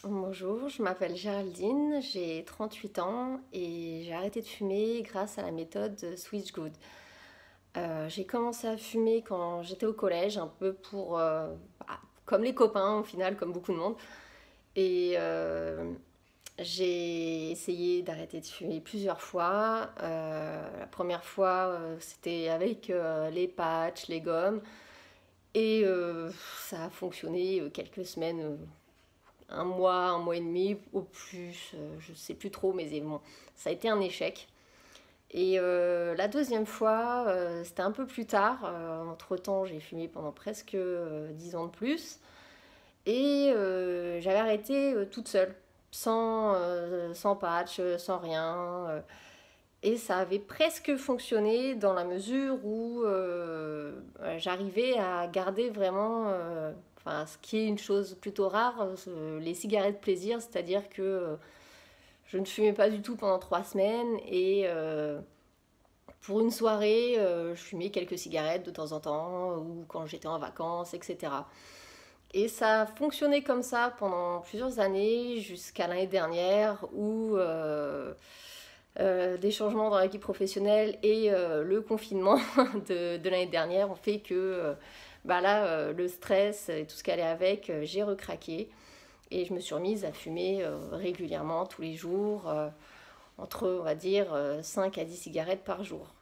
Bonjour, je m'appelle Géraldine, j'ai 38 ans et j'ai arrêté de fumer grâce à la méthode Switch Good. J'ai commencé à fumer quand j'étais au collège, un peu comme les copains au final, comme beaucoup de monde. Et j'ai essayé d'arrêter de fumer plusieurs fois. La première fois, c'était avec les patchs, les gommes. Et ça a fonctionné quelques semaines, un mois et demi au plus, je sais plus trop, mais bon, ça a été un échec. Et la deuxième fois, c'était un peu plus tard. Entre-temps, j'ai fumé pendant presque 10 ans de plus. Et j'avais arrêté toute seule, sans patch, sans rien. Et ça avait presque fonctionné dans la mesure où j'arrivais à garder vraiment, enfin, ce qui est une chose plutôt rare, les cigarettes plaisir, c'est-à-dire que je ne fumais pas du tout pendant 3 semaines et pour une soirée, je fumais quelques cigarettes de temps en temps ou quand j'étais en vacances, etc. Et ça a fonctionné comme ça pendant plusieurs années jusqu'à l'année dernière où des changements dans la vie professionnelle et le confinement de l'année dernière ont fait que bah là, le stress et tout ce qui allait avec, j'ai recraqué et je me suis remise à fumer régulièrement tous les jours, entre on va dire 5 à 10 cigarettes par jour.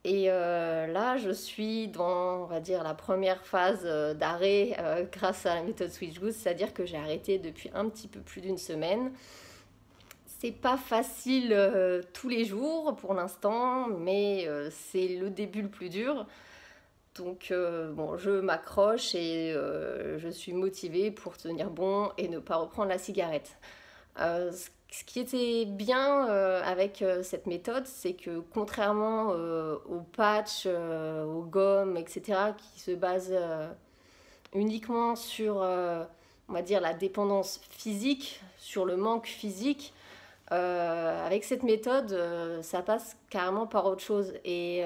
Et là, je suis dans, on va dire, la première phase d'arrêt grâce à la méthode Switch Goose, c'est-à-dire que j'ai arrêté depuis un petit peu plus d'une semaine. C'est pas facile tous les jours pour l'instant, mais c'est le début le plus dur. Donc bon, je m'accroche et je suis motivée pour tenir bon et ne pas reprendre la cigarette. Ce qui était bien avec cette méthode, c'est que contrairement aux patchs, aux gommes, etc., qui se basent uniquement sur, on va dire, la dépendance physique, sur le manque physique, avec cette méthode, ça passe carrément par autre chose. Et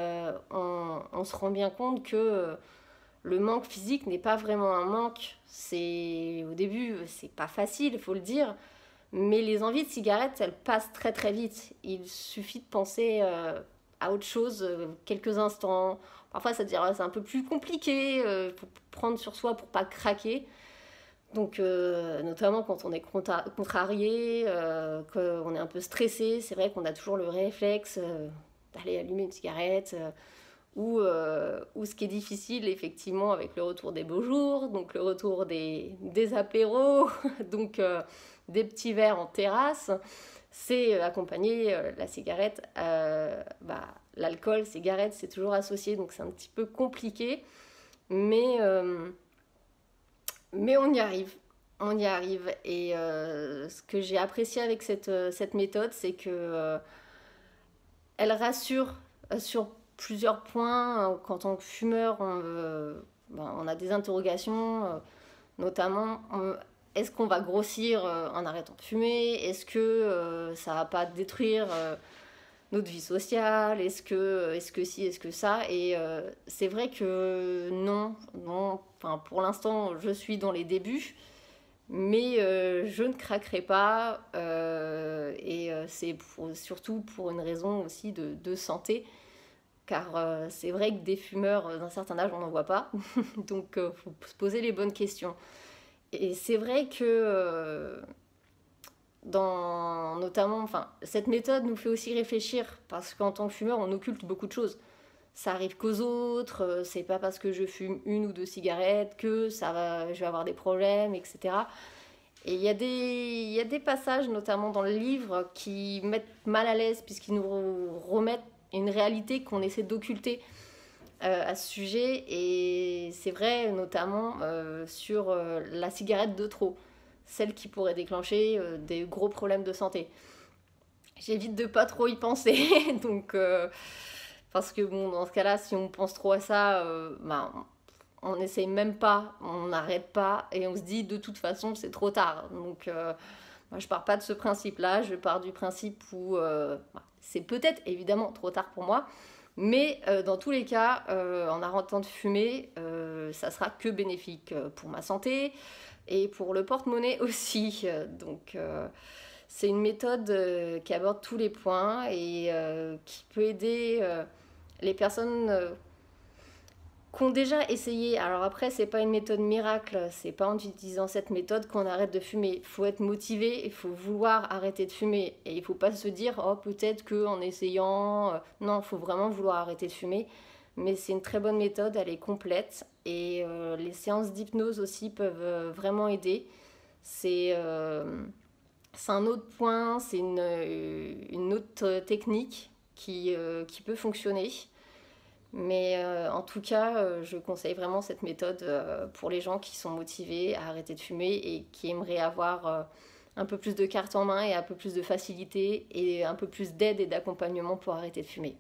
on se rend bien compte que le manque physique n'est pas vraiment un manque. C'est au début, c'est pas facile, il faut le dire. Mais les envies de cigarettes, elles passent très très vite. Il suffit de penser à autre chose quelques instants. Parfois, ça dire c'est un peu plus compliqué pour prendre sur soi pour pas craquer. Donc, notamment quand on est contrarié, qu'on est un peu stressé, c'est vrai qu'on a toujours le réflexe d'aller allumer une cigarette. Ou ce qui est difficile, effectivement, avec le retour des beaux jours, donc le retour des apéros, donc des petits verres en terrasse, c'est accompagner la cigarette. Bah, l'alcool, cigarette, c'est toujours associé, donc c'est un petit peu compliqué. Mais mais on y arrive. On y arrive. Et ce que j'ai apprécié avec cette méthode, c'est que elle rassure sur plusieurs points. Qu'en tant que fumeur, on a des interrogations, notamment est-ce qu'on va grossir en arrêtant de fumer? Est-ce que ça va pas détruire notre vie sociale? Est-ce que si, est-ce que ça? Et c'est vrai que non, non. Enfin, pour l'instant, je suis dans les débuts. Mais je ne craquerai pas et c'est surtout pour une raison aussi de santé car c'est vrai que des fumeurs d'un certain âge on n'en voit pas donc il faut se poser les bonnes questions et c'est vrai que notamment enfin cette méthode nous fait aussi réfléchir parce qu'en tant que fumeur on occulte beaucoup de choses, ça arrive qu'aux autres, c'est pas parce que je fume une ou deux cigarettes que je vais avoir des problèmes, etc. Et il y a des passages, notamment dans le livre, qui mettent mal à l'aise, puisqu'ils nous remettent une réalité qu'on essaie d'occulter à ce sujet. Et c'est vrai, notamment sur la cigarette de trop, celle qui pourrait déclencher des gros problèmes de santé. J'évite de pas trop y penser, donc parce que bon, dans ce cas-là, si on pense trop à ça, bah, on n'essaye même pas, on n'arrête pas et on se dit de toute façon c'est trop tard. Donc moi je pars pas de ce principe-là, je pars du principe où c'est peut-être évidemment trop tard pour moi, mais dans tous les cas, en arrêtant de fumer, ça sera que bénéfique pour ma santé et pour le porte-monnaie aussi. C'est une méthode qui aborde tous les points et qui peut aider les personnes qui ont déjà essayé. Alors après, c'est pas une méthode miracle, c'est pas en utilisant cette méthode qu'on arrête de fumer. Il faut être motivé, il faut vouloir arrêter de fumer. Et il faut pas se dire, oh peut-être qu'en essayant... Non, il faut vraiment vouloir arrêter de fumer. Mais c'est une très bonne méthode, elle est complète. Et les séances d'hypnose aussi peuvent vraiment aider. C'est c'est un autre point, c'est une autre technique qui peut fonctionner. Mais en tout cas, je conseille vraiment cette méthode pour les gens qui sont motivés à arrêter de fumer et qui aimeraient avoir un peu plus de cartes en main et un peu plus de facilité et un peu plus d'aide et d'accompagnement pour arrêter de fumer.